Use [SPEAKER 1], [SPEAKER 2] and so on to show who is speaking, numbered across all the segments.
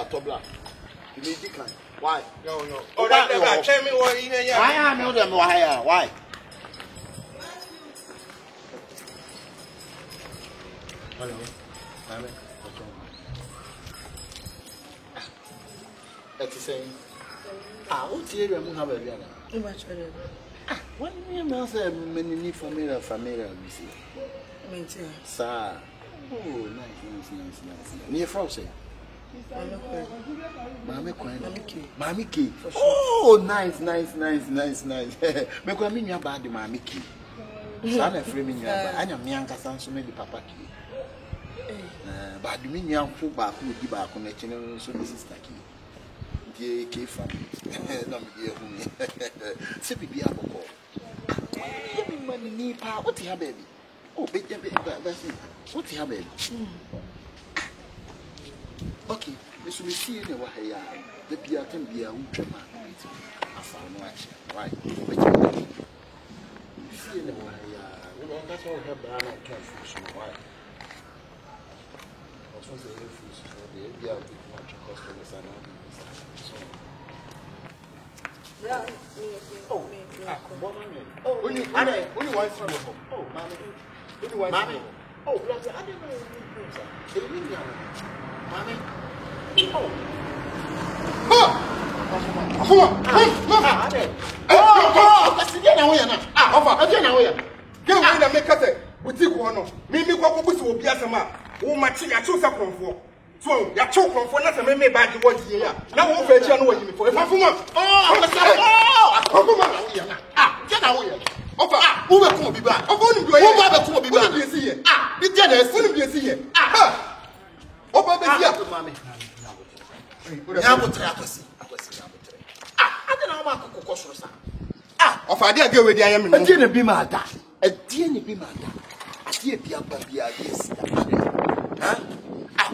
[SPEAKER 1] Tobla. Why?
[SPEAKER 2] No. Oh, that tell me what in here.
[SPEAKER 1] I know them why? Hello. That's the same. What's here? I'm have a real.
[SPEAKER 3] Too much better.
[SPEAKER 1] What do you mean? Say many familiar, you see.
[SPEAKER 3] Maintain.
[SPEAKER 1] Sir. Oh, nice. Near Frosty. Mami K. Oh, nice. Me kwa mi nya ba de Mami K. Sa na frame nya ba. Anya mi anka san so me di Papa K. Ba de mi nya fo ba ko di ba ko na chi no so di sister K. Die K family. No me die hu. Se bibi aboko. Ye mi mani ni pa. What ya baby? Oh, baby. What ya baby? Okay, this will see in a way. The Pia can be a ultraman. I found no action, right? See in a way. That's all her banana can't fish, right? I was supposed to have fish for the Pia with much customers and all this. Only one thing. Oh, mommy. Oh, bless I didn't know. Mommy.
[SPEAKER 2] Of I dare go with the I am.
[SPEAKER 1] I didn't be mad. I didn't be mad. I didn't be a baby. Yes.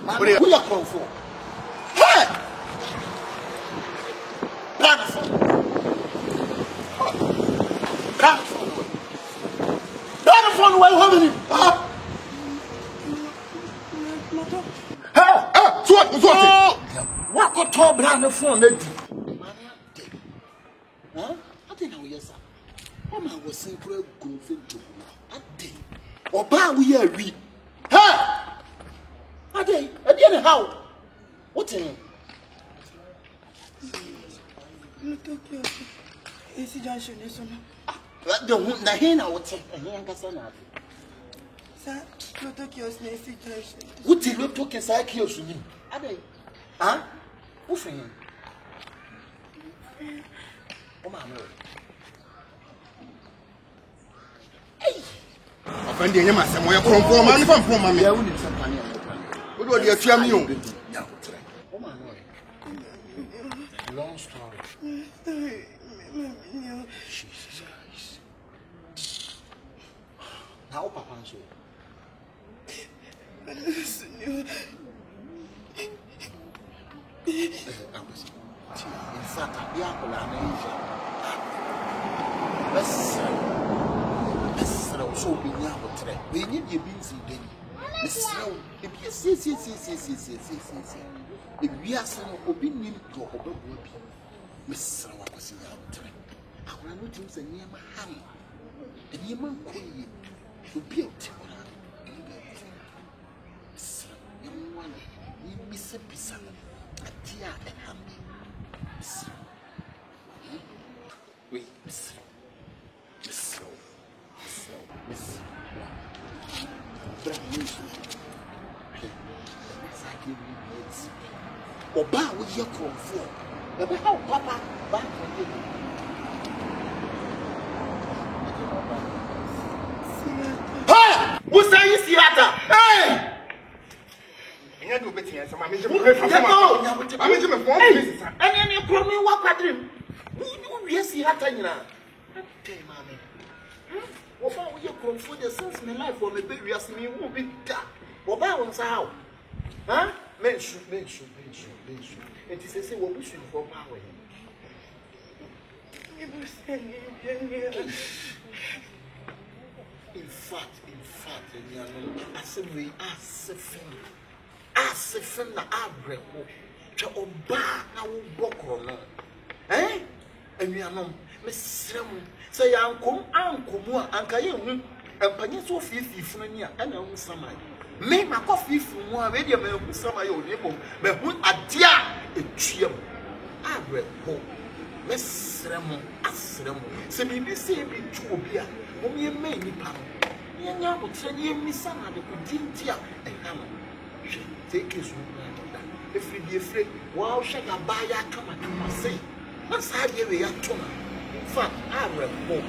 [SPEAKER 1] What are you calling for? Hey! Phone where how many? What got to brand phone? Huh? I think now, yes, sir. Mama was saying, go to I did. Or bow we are we. Ha! I did. I didn't how. What's in
[SPEAKER 3] it? Is it Johnson?
[SPEAKER 1] the one that he now would say, and he ain't got son.
[SPEAKER 3] Sir, Lotokios next situation.
[SPEAKER 1] What did you talk inside Kios with him? I did. Huh? Who for him? Oh, my lord. Hey!
[SPEAKER 2] Offending him as a more from man from mammy.
[SPEAKER 1] I wouldn't some money.
[SPEAKER 2] What would you tell me?
[SPEAKER 1] Oh, my lord. Long story. Jesus Christ. How Papa so? In fact, I am let's so be now. We need your busy day. Yes. If we are some opinion to obey, Miss Sawakas in our I will not use a near my hand. The near man queen to build. Young one, you miss a piece of dear and happy. Wait, Miss. Oba wo ye kromfo e be how papa ba ko ye ha wo say you see ata hey
[SPEAKER 2] enya do betia sama me je me phone please sir
[SPEAKER 1] enya me kromi wa kwadrim wo wie see ata nyina tey mame Ofa wo ye for the sense my life for me be wiase me wo bi da. Oba won sa how. Huh? Mensu. It is say wo busu for power. In fact, asefin na abreko twa oba na wo bokro no anuanom mesrem say yankom ankomu anka ye hu empanye so fififunu ni a na hu samai me makofifu mu a we de me hu samai o ne bom me hu ade a etuam abreko mesrem asrem se bibi se bi tu obi a mo ye me nipa no nya mo trani mi sana de ko dintia eham take it if you afraid wow shaka baya kama say na sa de we ya tona in fact arebo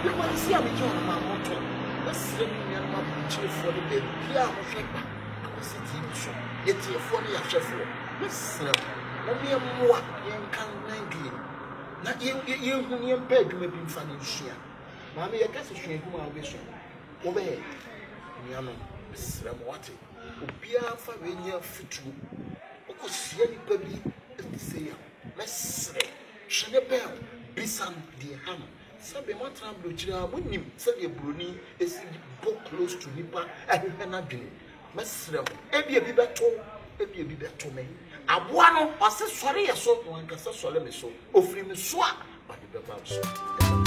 [SPEAKER 1] because see am jo na moto mesrem nya na buchi for the baby ya mo shaka because it so yet for the chefo mesrem na me moa yen kan nangi na yen hu yen pa adwuma bi mfa ne hia maame ye kase hwe gu ma we so wo be nya no mesrem wate obia fa we nya fitu okosia ni pa bi say mesre shene bel bisan di ham sabe matra blochira monim sabe broni esi go close to nipa ehwe na dwene mesre ebia bi beto me aboa no ose sori ye so wankasa sole me so ofiri me so a ba de beba so